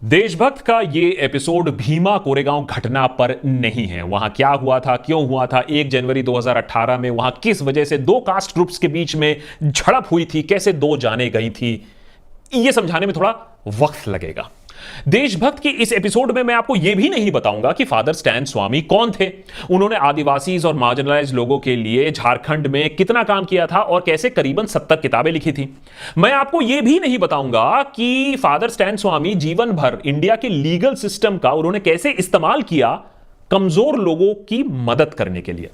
देशभक्त का ये एपिसोड भीमा कोरेगांव घटना पर नहीं है। वहां क्या हुआ था, क्यों हुआ था, 1 जनवरी 2018 में वहां किस वजह से दो कास्ट ग्रुप्स के बीच में झड़प हुई थी, कैसे दो जाने गई थी, ये समझाने में थोड़ा वक्त लगेगा। देशभक्त की इस एपिसोड में मैं आपको यह भी नहीं बताऊंगा कि फादर स्टैन स्वामी कौन थे, उन्होंने आदिवासी और मार्जिनलाइज्ड लोगों के लिए झारखंड में कितना काम किया था और कैसे करीबन 70 किताबें लिखी थी। मैं आपको यह भी नहीं बताऊंगा कि फादर स्टैन स्वामी जीवन भर इंडिया के लीगल सिस्टम का उन्होंने कैसे इस्तेमाल किया कमजोर लोगों की मदद करने के लिए।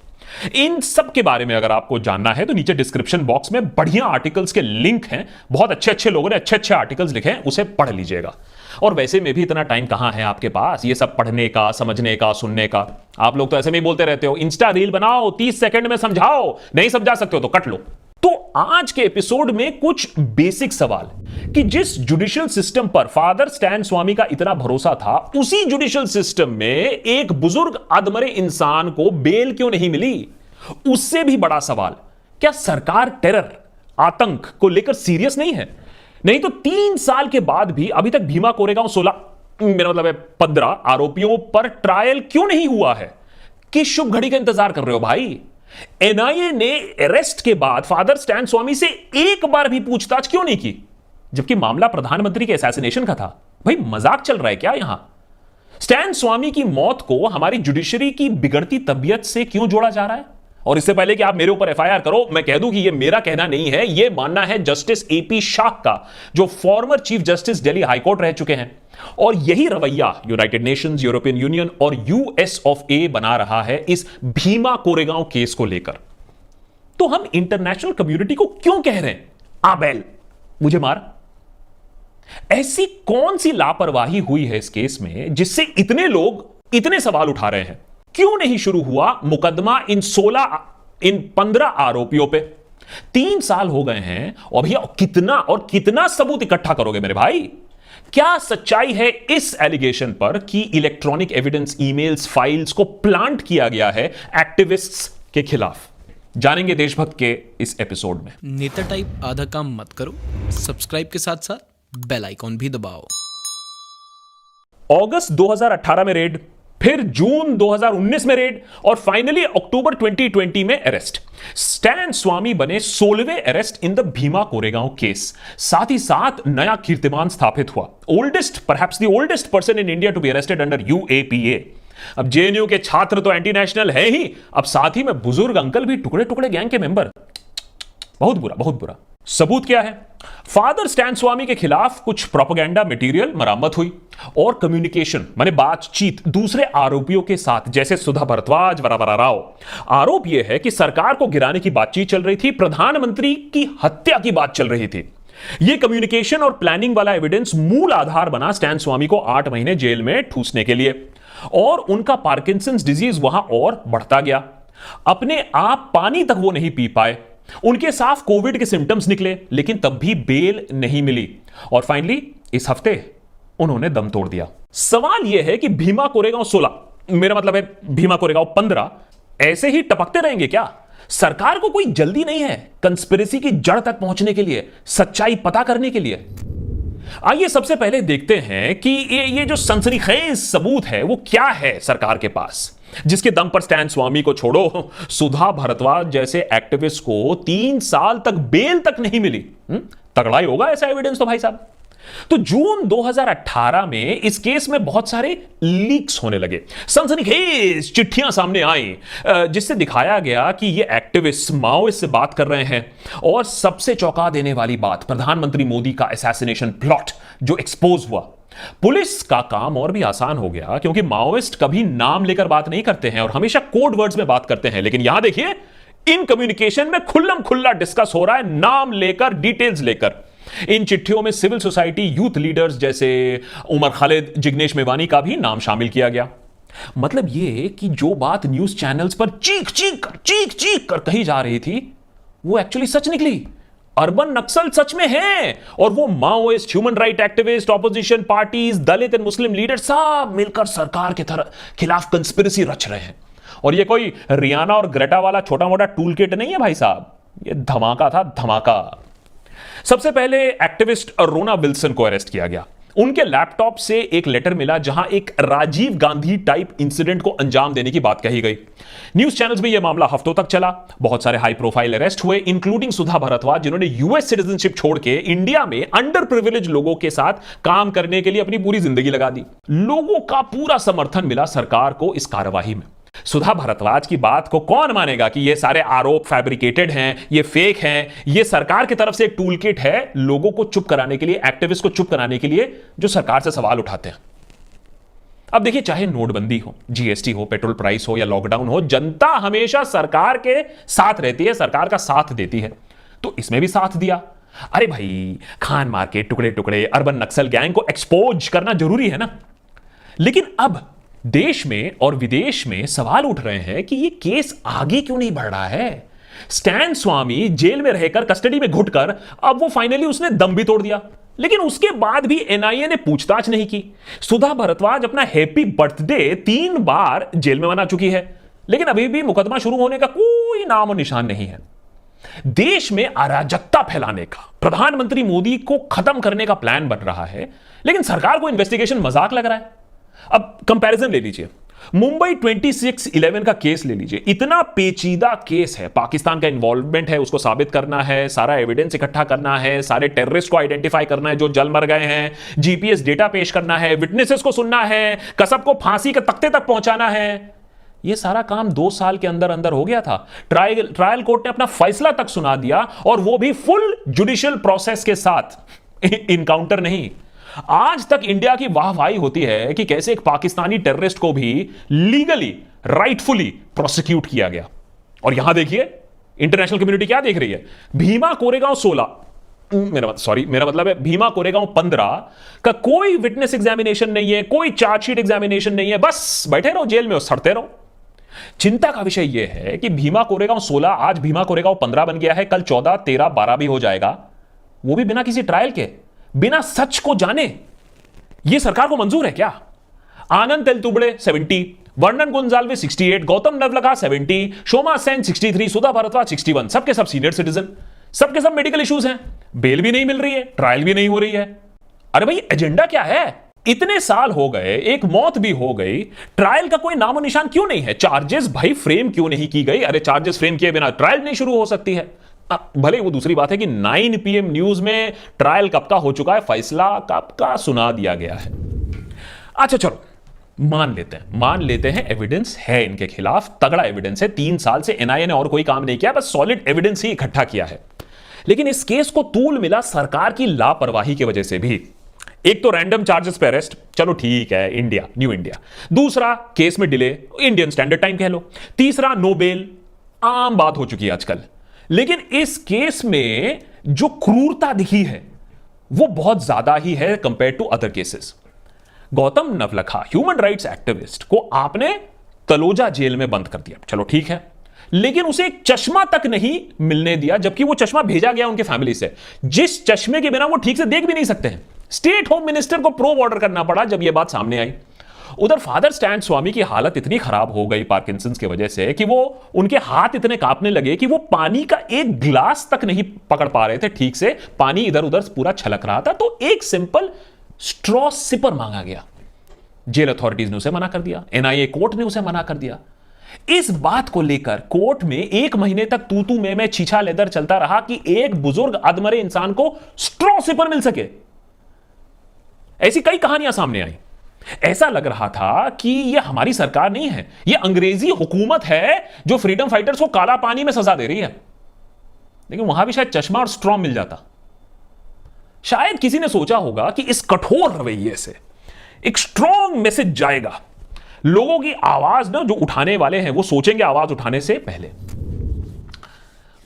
इन सब के बारे में अगर आपको जानना है तो नीचे डिस्क्रिप्शन बॉक्स में बढ़िया आर्टिकल्स के लिंक हैं, बहुत अच्छे अच्छे लोगों ने अच्छे अच्छे आर्टिकल्स लिखे हैं, उसे पढ़ लीजिएगा। और वैसे में भी इतना टाइम कहां है आपके पास ये सब पढ़ने का, समझने का, सुनने का। आप लोग तो ऐसे में ही बोलते रहते हो, इंस्टा रील बनाओ, 30 सेकंड में समझाओ, नहीं समझा सकते हो तो कट लो। तो आज के एपिसोड में कुछ बेसिक सवाल कि जिस जुडिशियल सिस्टम पर फादर स्टैन स्वामी का इतना भरोसा था, उसी जुडिशियल सिस्टम में एक बुजुर्ग अधमरे इंसान को बेल क्यों नहीं मिली। उससे भी बड़ा सवाल, क्या सरकार टेरर, आतंक को लेकर सीरियस नहीं है? नहीं तो 3 साल के बाद भी अभी तक भीमा कोरेगांव 16, मेरा मतलब है 15 आरोपियों पर ट्रायल क्यों नहीं हुआ है? किस शुभ घड़ी का इंतजार कर रहे हो भाई? एनआईए ने अरेस्ट के बाद फादर स्टैन स्वामी से एक बार भी पूछताछ क्यों नहीं की, जबकि मामला प्रधानमंत्री के असैसिनेशन का था? भाई मजाक चल रहा है क्या यहां? स्टैन स्वामी की मौत को हमारी जुडिशरी की बिगड़ती तबीयत से क्यों जोड़ा जा रहा है? और इससे पहले कि आप मेरे ऊपर एफआईआर करो, मैं कह दूं कि यह मेरा कहना नहीं है, यह मानना है जस्टिस एपी शाह का, जो former chief justice Delhi high court रह चुके हैं। और यही रवैया यूनाइटेड नेशंस, यूरोपियन यूनियन और यूएस ऑफ ए बना रहा है इस भीमा कोरेगांव केस को लेकर। तो हम इंटरनेशनल कम्युनिटी को क्यों कह रहे हैं आबेल मुझे मार? ऐसी कौन सी लापरवाही हुई है इस केस में जिससे इतने लोग इतने सवाल उठा रहे हैं? क्यों नहीं शुरू हुआ मुकदमा इन 15 आरोपियों पे? 3 साल हो गए हैं और भैया कितना सबूत इकट्ठा करोगे मेरे भाई? क्या सच्चाई है इस एलिगेशन पर कि इलेक्ट्रॉनिक एविडेंस, ईमेल्स, फाइल्स को प्लांट किया गया है एक्टिविस्ट्स के खिलाफ? जानेंगे देशभक्त के इस एपिसोड में। नेता टाइप आधा काम मत करो, सब्सक्राइब के साथ साथ बेल आइकॉन भी दबाओ। अगस्त 2018 में रेड, फिर जून 2019 में रेड और फाइनली अक्टूबर 2020 में अरेस्ट। स्टैन स्वामी बने 16वें arrest in the Bhima Koregaon case. साथ ही साथ नया कीर्तिमान स्थापित हुआ, perhaps the oldest person in India to be arrested under UAPA. अब जेएनयू के छात्र तो एंटी नेशनल है ही, अब साथ ही में बुजुर्ग अंकल भी टुकड़े टुकड़े गैंग के मेंबर। बहुत बुरा, बहुत बुरा। सबूत क्या है? फादर स्टैन स्वामी के खिलाफ कुछ प्रोपेगेंडा मटेरियल बरामद हुई और कम्युनिकेशन माने बातचीत दूसरे आरोपियों के साथ, जैसे सुधा भारद्वाज, वरावरा राव। आरोप यह है कि सरकार को गिराने की बातचीत चल रही थी, प्रधानमंत्री की हत्या की बात चल रही थी। यह कम्युनिकेशन और प्लानिंग वाला एविडेंस मूल आधार बना स्टैन स्वामी को 8 महीने जेल में ठूसने के लिए। और उनका पार्किंसंस डिजीज वहां और बढ़ता गया। अपने आप पानी तक वो नहीं पी पाए। उनके साफ कोविड के सिम्टम्स निकले, लेकिन तब भी बेल नहीं मिली। और फाइनली इस हफ्ते उन्होंने दम तोड़ दिया। सवाल यह है कि भीमा कोरेगांव 16, मेरा मतलब है भीमा कोरेगांव 15 ऐसे ही टपकते रहेंगे क्या? सरकार को कोई जल्दी नहीं है कंस्पिरेसी की जड़ तक पहुंचने के लिए, सच्चाई पता करने के लिए? आइए सबसे पहले देखते हैं कि ये जो सनसनीखेज सबूत है वो क्या है सरकार के पास, जिसके दम पर स्टैन स्वामी को छोड़ो, सुधा भारद्वाज जैसे एक्टिविस्ट को 3 साल तक बेल तक नहीं मिली। तगड़ा ही होगा ऐसा एविडेंस तो भाई साहब। तो जून 2018 में इस केस में बहुत सारे लीक्स होने लगे, सनसनीखेज चिट्ठियां सामने आई, जिससे दिखाया गया कि ये एक्टिविस्ट माओइस्ट से बात कर रहे हैं। और सबसे चौंका देने वाली बात, प्रधानमंत्री मोदी का असैसिनेशन प्लॉट जो एक्सपोज हुआ। पुलिस का काम और भी आसान हो गया, क्योंकि माओइस्ट कभी नाम लेकर बात नहीं करते हैं और हमेशा कोड वर्ड्स में बात करते हैं। लेकिन यहां देखिए, इन कम्युनिकेशन में खुल्लम खुल्ला डिस्कस हो रहा है, नाम लेकर, डिटेल्स लेकर। इन चिट्ठियों में सिविल सोसाइटी, यूथ लीडर्स जैसे उमर खालिद, जिग्नेश मेवानी का भी नाम शामिल किया गया। मतलब यह कि जो बात न्यूज चैनल्स पर चीख चीख कर कही जा रही थी, वो एक्चुअली सच निकली। अर्बन नक्सल सच में है, और वो Maoist, human right activist, opposition parties, Dalit and Muslim leader सब मिलकर सरकार के खिलाफ कंस्पिरेसी रच रहे हैं। और ये कोई रियाना और ग्रेटा वाला छोटा मोटा टूल किट नहीं है भाई साहब, ये धमाका था, धमाका। सबसे पहले एक्टिविस्ट रोना विल्सन को अरेस्ट किया गया। उनके लैपटॉप से एक लेटर मिला जहां एक राजीव गांधी टाइप इंसिडेंट को अंजाम देने की बात कही गई। न्यूज चैनल्स में यह मामला हफ्तों तक चला। बहुत सारे हाई प्रोफाइल अरेस्ट हुए, इंक्लूडिंग सुधा भारद्वाज, जिन्होंने यूएस सिटीजनशिप छोड़ के इंडिया में अंडर प्रिविलेज लोगों के साथ काम करने के लिए अपनी पूरी जिंदगी लगा दी। लोगों का पूरा समर्थन मिला सरकार को इस कार्यवाही में। सुधा भारद्वाज की बात को कौन मानेगा कि ये सारे आरोप फैब्रिकेटेड हैं, ये फेक हैं, ये सरकार की तरफ से एक टूल किट है लोगों को चुप कराने के लिए, एक्टिविस्ट को चुप कराने के लिए जो सरकार से सवाल उठाते हैं। अब देखिए, चाहे नोटबंदी हो, जीएसटी हो, पेट्रोल प्राइस हो या लॉकडाउन हो, जनता हमेशा सरकार के साथ रहती है, सरकार का साथ देती है। तो इसमें भी साथ दिया। अरे भाई, खान मार्केट, टुकड़े टुकड़े, अर्बन नक्सल गैंग को एक्सपोज करना जरूरी है ना। लेकिन अब देश में और विदेश में सवाल उठ रहे हैं कि ये केस आगे क्यों नहीं बढ़ रहा है। स्टैन स्वामी जेल में रहकर, कस्टडी में घुटकर, अब वो फाइनली उसने दम भी तोड़ दिया, लेकिन उसके बाद भी एनआईए ने पूछताछ नहीं की। सुधा भारद्वाज अपना हैप्पी बर्थडे 3 बार जेल में मना चुकी है, लेकिन अभी भी मुकदमा शुरू होने का कोई नाम और निशान नहीं है। देश में अराजकता फैलाने का, प्रधानमंत्री मोदी को खत्म करने का प्लान बन रहा है, लेकिन सरकार को इन्वेस्टिगेशन मजाक लग रहा है। अब कंपैरिजन ले लीजिए, मुंबई 26/11 का केस ले लीजिए। इतना पेचीदा केस है, पाकिस्तान का इन्वॉल्वमेंट है, उसको साबित करना है, सारा एविडेंस इकट्ठा करना है, सारे टेररिस्ट को आइडेंटिफाई करना है जो जल मर गए हैं, जीपीएस डेटा पेश करना है, विटनेसेस को सुनना है, कसब को फांसी के तख्ते तक पहुंचाना है। यह सारा काम 2 साल के अंदर अंदर हो गया था। ट्रायल कोर्ट ने अपना फैसला तक सुना दिया, और वो भी फुल जुडिशियल प्रोसेस के साथ, इनकाउंटर नहीं। आज तक इंडिया की वाहवाही होती है कि कैसे एक पाकिस्तानी टेररिस्ट को भी लीगली, राइटफुली प्रोसिक्यूट किया गया। और यहां देखिए, इंटरनेशनल कम्युनिटी क्या देख रही है। भीमा कोरेगांव 16, मेरा मतलब है भीमा कोरेगांव 15 का कोई विटनेस एग्जामिनेशन नहीं है, कोई चार्जशीट एग्जामिनेशन नहीं है, बस बैठे रहो जेल में और सड़ते रहो। चिंता का विषय यह है कि भीमा कोरेगांव 16 आज भीमा कोरेगांव 15 बन गया है, कल 14, 13, 12 भी हो जाएगा, वो भी बिना किसी ट्रायल के, बिना सच को जाने। यह सरकार को मंजूर है क्या? आनंद तेलतुबड़े 70, वर्णन गुंजाल्विस 68, गौतम नवलखा 70, शोमा सेन 63, सुधा भारद्वाज 61, सबके सब सीनियर सिटीजन, सबके सब मेडिकल इश्यूज हैं, बेल भी नहीं मिल रही है, ट्रायल भी नहीं हो रही है। अरे भाई, एजेंडा क्या है? इतने साल हो गए, एक मौत भी हो गई, ट्रायल का कोई नामो निशान क्यों नहीं है? चार्जेस भाई फ्रेम क्यों नहीं की गई? अरे चार्जेस फ्रेम किए बिना ट्रायल नहीं शुरू हो सकती है। भले वो दूसरी बात है कि 9 PM न्यूज में ट्रायल कब का हो चुका है, फैसला कब का सुना दिया गया है। अच्छा चलो, मान लेते हैं एविडेंस है इनके खिलाफ, तगड़ा एविडेंस है। 3 साल से एनआईए ने और कोई काम नहीं किया, बस सॉलिड एविडेंस ही इकट्ठा किया है। लेकिन इस केस को तूल मिला सरकार की लापरवाही की वजह से भी। एक तो रैंडम चार्जेस पे अरेस्ट, चलो ठीक है, इंडिया, न्यू इंडिया। दूसरा, केस में डिले, इंडियन स्टैंडर्ड टाइम कह लो। तीसरा, नो बेल, आम बात हो चुकी है आजकल। लेकिन इस केस में जो क्रूरता दिखी है वो बहुत ज्यादा ही है compare to other cases. Gautam Navlakha, human rights activist, को आपने तलोजा जेल में बंद कर दिया, चलो ठीक है, लेकिन उसे एक चश्मा तक नहीं मिलने दिया, जबकि वो चश्मा भेजा गया उनके फैमिली से, जिस चश्मे के बिना वो ठीक से देख भी नहीं सकते हैं। स्टेट होम मिनिस्टर को प्रोब ऑर्डर करना पड़ा जब यह बात सामने आई। उधर फादर स्टैन स्वामी की हालत इतनी खराब हो गई पार्किंसंस की वजह से कि वो, उनके हाथ इतने कांपने लगे कि वो पानी का एक ग्लास तक नहीं पकड़ पा रहे थे ठीक से, पानी इधर उधर पूरा छलक रहा था। तो एक सिंपल स्ट्रॉ सिपर मांगा गया, जेल अथॉरिटीज ने उसे मना कर दिया, एनआईए कोर्ट ने उसे मना कर दिया। इस बात को लेकर कोर्ट में 1 महीने तक तू मैं छीछा लेदर चलता रहा कि एक बुजुर्ग अधमरे इंसान को स्ट्रॉ सिपर मिल सके। ऐसी कई कहानियां सामने आई। ऐसा लग रहा था कि यह हमारी सरकार नहीं है, यह अंग्रेजी हुकूमत है जो फ्रीडम फाइटर्स को काला पानी में सजा दे रही है। लेकिन वहां भी शायद चश्मा और स्ट्रॉ मिल जाता। शायद किसी ने सोचा होगा कि इस कठोर रवैये से एक स्ट्रॉन्ग मैसेज जाएगा, लोगों की आवाज ना जो उठाने वाले हैं वो सोचेंगे आवाज उठाने से पहले।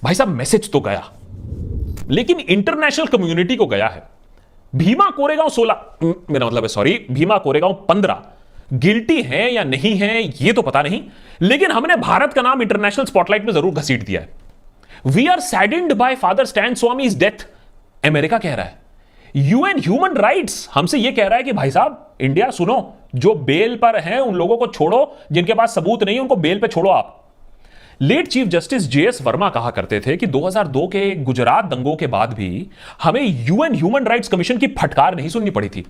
भाई साहब, मैसेज तो गया, लेकिन इंटरनेशनल कम्युनिटी को गया है। भीमा कोरेगांव 16, मेरा मतलब है सॉरी, भीमा कोरेगांव 15 गिल्टी है या नहीं है ये तो पता नहीं, लेकिन हमने भारत का नाम इंटरनेशनल स्पॉटलाइट में जरूर घसीट दिया है। We are saddened by father Stan Swamy's death, America कह रहा है। यूएन ह्यूमन राइट्स हमसे यह कह रहा है कि भाई साहब, इंडिया सुनो, जो बेल पर हैं उन लोगों को छोड़ो, जिनके पास सबूत नहीं उनको बेल पे छोड़ो आप। Late chief justice JS Verma कहा करते थे कि 2002 के गुजरात दंगों के बाद भी हमें यूएन ह्यूमन राइट्स कमीशन की फटकार नहीं सुननी पड़ी थी,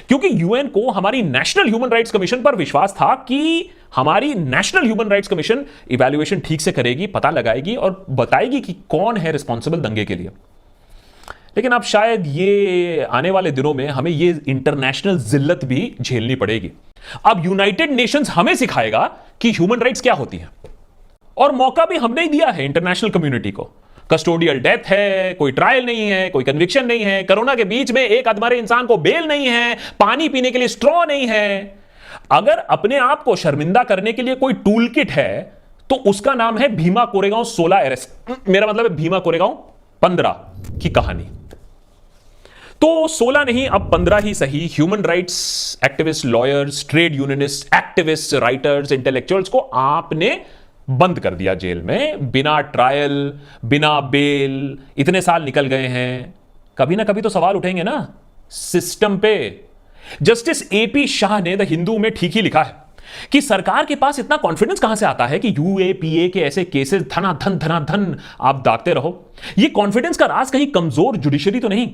क्योंकि यूएन को हमारी नेशनल ह्यूमन राइट्स कमीशन पर विश्वास था कि हमारी national human rights commission evaluation ठीक से करेगी, पता लगाएगी और बताएगी कि कौन है रिस्पॉन्सिबल दंगे के लिए। लेकिन अब शायद ये आने वाले दिनों में हमें ये इंटरनेशनल जिल्लत भी झेलनी पड़ेगी। अब यूनाइटेड नेशंस हमें सिखाएगा कि ह्यूमन राइट्स क्या होती हैं, और मौका भी हमने ही दिया है इंटरनेशनल कम्युनिटी को। कस्टोडियल डेथ है, कोई ट्रायल नहीं है, कोई कन्विक्शन नहीं है, कोरोना के बीच में एक अधमरे इंसान को बेल नहीं है, पानी पीने के लिए स्ट्रॉ नहीं है। अगर अपने आप को शर्मिंदा करने के लिए कोई टूल किट है तो उसका नाम है भीमा कोरेगांव 16 अरेस्ट। मेरा मतलब है भीमा कोरेगांव 15 की कहानी। तो 16 नहीं, अब 15 ही सही। Human rights activist, lawyers, trade unionist, activist, writers, intellectuals को आपने बंद कर दिया जेल में, बिना ट्रायल, बिना बेल। इतने साल निकल गए हैं, कभी ना कभी तो सवाल उठेंगे ना सिस्टम पे। जस्टिस एपी शाह ने द हिंदू में ठीक ही लिखा है कि सरकार के पास इतना कॉन्फिडेंस कहां से आता है कि यूएपीए के ऐसे केसेस धनाधन आप दागते रहो। ये कॉन्फिडेंस का राज कहीं कमजोर जुडिशरी तो नहीं।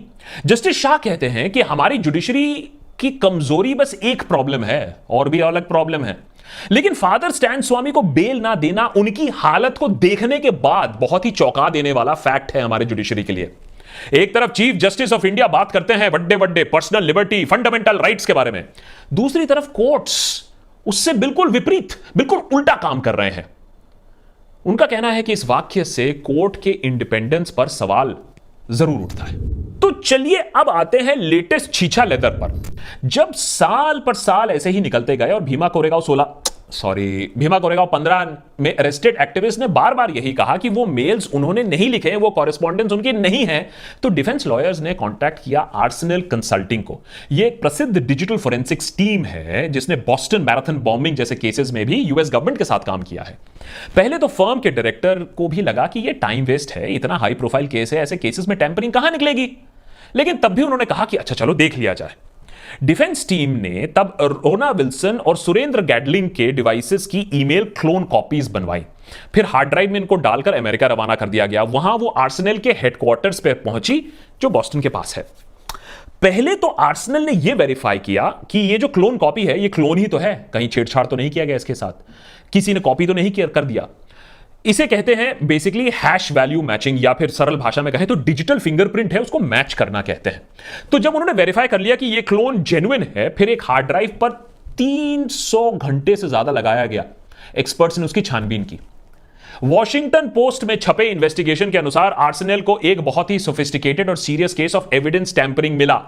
जस्टिस शाह कहते हैं कि हमारी जुडिशरी की कमजोरी बस एक प्रॉब्लम है, और भी अलग प्रॉब्लम है, लेकिन फादर स्टैन स्वामी को बेल ना देना उनकी हालत को देखने के बाद बहुत ही चौंका देने वाला फैक्ट है हमारे जुडिशरी के लिए। एक तरफ चीफ जस्टिस ऑफ इंडिया बात करते हैं बड़े बड़े पर्सनल लिबर्टी, फंडामेंटल राइट्स के बारे में, दूसरी तरफ कोर्ट्स उससे बिल्कुल विपरीत, बिल्कुल उल्टा काम कर रहे हैं। उनका कहना है कि इस वाक्य से कोर्ट के इंडिपेंडेंस पर सवाल जरूर उठता है। तो चलिए अब आते हैं लेटेस्ट छीछा लेदर पर। जब साल पर साल ऐसे ही निकलते गए और भीमा कोरेगांव 15 में अरेस्टेड एक्टिविस्ट ने बार बार यही कहा कि वो मेल्स उन्होंने नहीं लिखे हैं, वो कॉरेस्पॉन्डेंस उनके नहीं है, तो डिफेंस लॉयर्स ने कांटेक्ट किया आर्सेनल कंसल्टिंग को। ये एक प्रसिद्ध डिजिटल फोरेंसिक्स टीम है जिसने बॉस्टन मैराथन बॉम्बिंग जैसे केसेस में भी यूएस गवर्नमेंट के साथ काम किया है। पहले तो फर्म के डायरेक्टर को भी लगा कि ये टाइम वेस्ट है, इतना हाई प्रोफाइल केस है, ऐसे केसेस में टेम्परिंग कहां निकलेगी, लेकिन तब भी उन्होंने कहा कि अच्छा चलो देख लिया जाए। डिफेंस टीम ने तब रोना विल्सन और सुरेंद्र गैडलिंग के डिवाइसेस की ईमेल क्लोन कॉपीज बनवाई, फिर हार्ड ड्राइव में इनको डालकर अमेरिका रवाना कर दिया गया। वहां वो आर्सेनल के हेडक्वार्टर्स पर पहुंची जो बॉस्टन के पास है। पहले तो आर्सेनल ने यह वेरीफाई किया कि ये जो क्लोन कॉपी है ये क्लोन ही तो है, कहीं छेड़छाड़ तो नहीं किया गया इसके साथ, किसी ने कॉपी तो नहीं कर दिया। इसे कहते हैं बेसिकली हैश वैल्यू मैचिंग, या फिर सरल भाषा में कहें तो डिजिटल फिंगरप्रिंट है, उसको मैच करना कहते हैं। तो जब उन्होंने वेरीफाई कर लिया कि ये क्लोन जेन्युइन है, फिर एक हार्ड ड्राइव पर 300 घंटे से ज्यादा लगाया गया। एक्सपर्ट्स ने उसकी छानबीन की। वॉशिंगटन पोस्ट में छपे इन्वेस्टिगेशन के अनुसार आर्सेनल को एक बहुत ही सोफिस्टिकेटेड और serious case of evidence tampering मिला।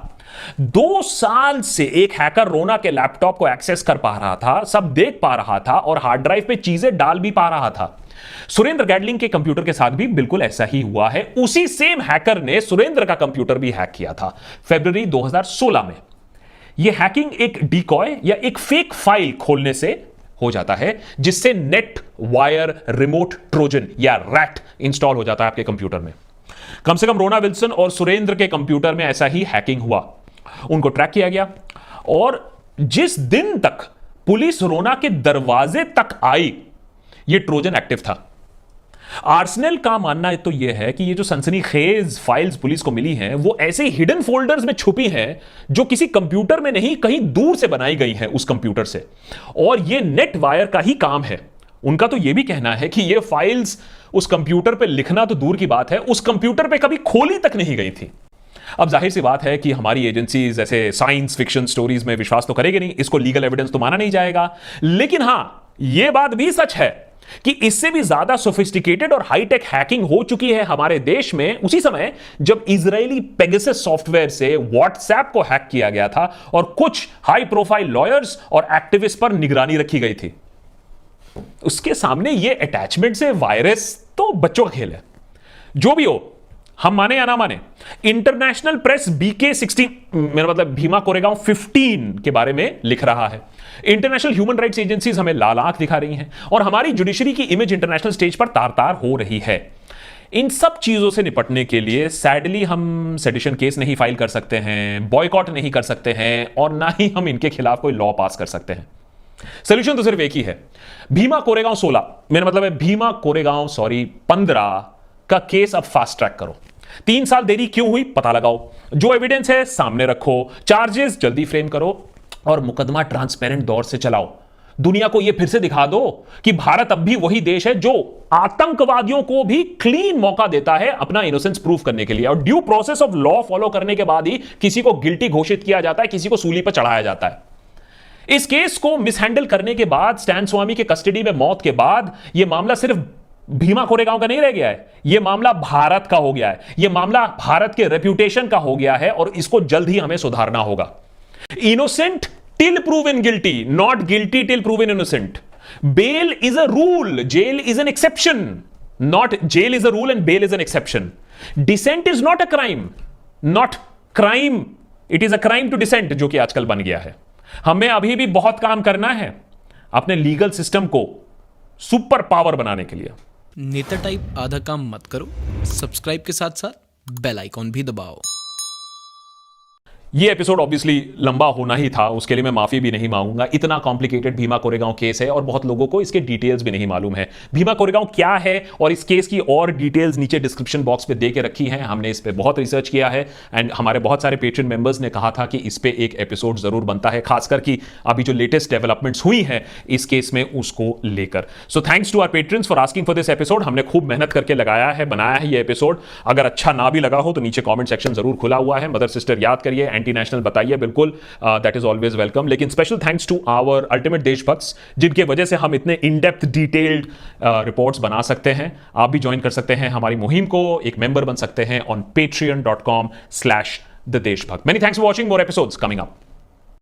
2 साल से एक हैकर रोना के लैपटॉप को एक्सेस कर पा रहा था, सब देख पा रहा था और हार्ड ड्राइव पे चीजें डाल भी पा रहा था। सुरेंद्र गैडलिंग के कंप्यूटर के साथ भी बिल्कुल ऐसा ही हुआ है। उसी सेम हैकर ने सुरेंद्र का कंप्यूटर भी हैक किया था फरवरी 2016 में। यह हैकिंग एक डिकॉय या एक फेक फाइल खोलने से हो जाता है, जिससे नेट वायर रिमोट ट्रोजन या रैट इंस्टॉल हो जाता है आपके कंप्यूटर में। कम से कम रोना विल्सन और सुरेंद्र के कंप्यूटर में ऐसा ही हैकिंग हुआ। उनको ट्रैक किया गया और जिस दिन तक पुलिस रोना के दरवाजे तक आई ये ट्रोजन एक्टिव था। आर्सेनल का मानना तो यह है कि ये जो सनसनीखेज फाइल्स पुलिस को मिली हैं वो ऐसे हिडन फोल्डर्स में छुपी हैं जो किसी कंप्यूटर में नहीं, कहीं दूर से बनाई गई हैं उस कंप्यूटर से, और ये नेट वायर का ही काम है। उनका तो यह भी कहना है कि ये फाइल्स उस कंप्यूटर पे लिखना तो दूर की बात है, उस कंप्यूटर पे कभी खोली तक नहीं गई थी। अब जाहिर सी बात है कि हमारी एजेंसीज ऐसे साइंस फिक्शन स्टोरीज में विश्वास तो करेगी नहीं, इसको लीगल एविडेंस तो माना नहीं जाएगा। लेकिन हां, यह बात भी सच है कि इससे भी ज्यादा सोफिस्टिकेटेड और हाईटेक हैकिंग हो चुकी है हमारे देश में उसी समय जब इजरायली पेगासस सॉफ्टवेयर से व्हाट्सएप को हैक किया गया था और कुछ हाई प्रोफाइल लॉयर्स और एक्टिविस्ट पर निगरानी रखी गई थी। उसके सामने ये अटैचमेंट से वायरस तो बच्चों का खेल है। जो भी हो, हम माने या ना माने, इंटरनेशनल प्रेस BK16 मेरा मतलब भीमा कोरेगांव 15 के बारे में लिख रहा है। इंटरनेशनल ह्यूमन राइट्स एजेंसीज हमें लाल आंख दिखा रही हैं और हमारी जुडिशरी की इमेज इंटरनेशनल स्टेज पर तार-तार हो रही है। इन सब चीजों से निपटने के लिए सैडली हम सेडिशन केस नहीं फाइल कर सकते हैं, बॉयकॉट नहीं कर सकते हैं और ना ही हम इनके खिलाफ कोई लॉ पास कर सकते हैं। सोल्यूशन तो सिर्फ एक ही है, भीमा कोरेगांव 16, मेरा मतलब है भीमा कोरेगांव 15 का केस अब फास्ट ट्रैक करो। 3 साल देरी क्यों हुई पता लगाओ, जो एविडेंस है सामने रखो, चार्जेस जल्दी फ्रेम करो और मुकदमा ट्रांसपेरेंट दौर से चलाओ। दुनिया को यह फिर से दिखा दो कि भारत अब भी वही देश है जो आतंकवादियों को भी क्लीन मौका देता है अपना इनोसेंस प्रूव करने के लिए, और due process of law follow करने के बाद ही किसी को गिल्टी घोषित किया जाता है, किसी को सूली पर चढ़ाया जाता है। इस केस को मिसहैंडल करने के बाद, स्टैन स्वामी के कस्टडी में मौत के बाद, यह मामला सिर्फ भीमा कोरेगांव का नहीं रह गया है, यह मामला भारत का हो गया है, यह मामला भारत के रेप्यूटेशन का हो गया है, और इसको जल्द ही हमें सुधारना होगा। Innocent till proven guilty, not guilty till proven innocent. Bail is a rule, jail is an exception. Not jail is a rule and bail is an exception. Dissent is not a crime. Not crime. It is a crime to dissent, जो कि आजकल बन गया है। हमें अभी भी बहुत काम करना है अपने लीगल सिस्टम को सुपर पावर बनाने के लिए। नेता टाइप आधा काम मत करो, सब्सक्राइब के साथ साथ बेल आइकॉन भी दबाओ। ये एपिसोड ऑब्वियसली लंबा होना ही था, उसके लिए मैं माफी भी नहीं मांगूंगा। इतना कॉम्प्लिकेटेड भीमा कोरेगांव केस है और बहुत लोगों को इसके डिटेल्स भी नहीं मालूम है। भीमा कोरेगांव क्या है और इस केस की और डिटेल्स नीचे डिस्क्रिप्शन बॉक्स पे दे के रखी हैं। हमने इस पे बहुत रिसर्च किया है एंड हमारे बहुत सारे पेट्रन मेंबर्स ने कहा था कि इस पे एक एपिसोड जरूर बनता है, खासकर कि अभी जो लेटेस्ट डेवलपमेंट्स हुई हैं इस केस में उसको लेकर। So thanks to our patrons for asking for this episode. हमने खूब मेहनत करके लगाया है, बनाया है ये एपिसोड। अगर अच्छा ना भी लगा हो तो नीचे कॉमेंट सेक्शन जरूर खुला हुआ है। मदर सिस्टर याद करिए, एंटी नेशनल बताइए, बिल्कुल दैट इज ऑलवेज वेलकम। लेकिन special thanks to our ultimate देशभक्त्स जिनके वजह से हम इतने इन डेप्थ डिटेल्ड रिपोर्ट्स बना सकते हैं। आप भी ज्वाइन कर सकते हैं हमारी मुहिम को, एक मेंबर बन सकते हैं on patreon.com/theDeshBhakt। Many thanks for watching, more episodes coming up.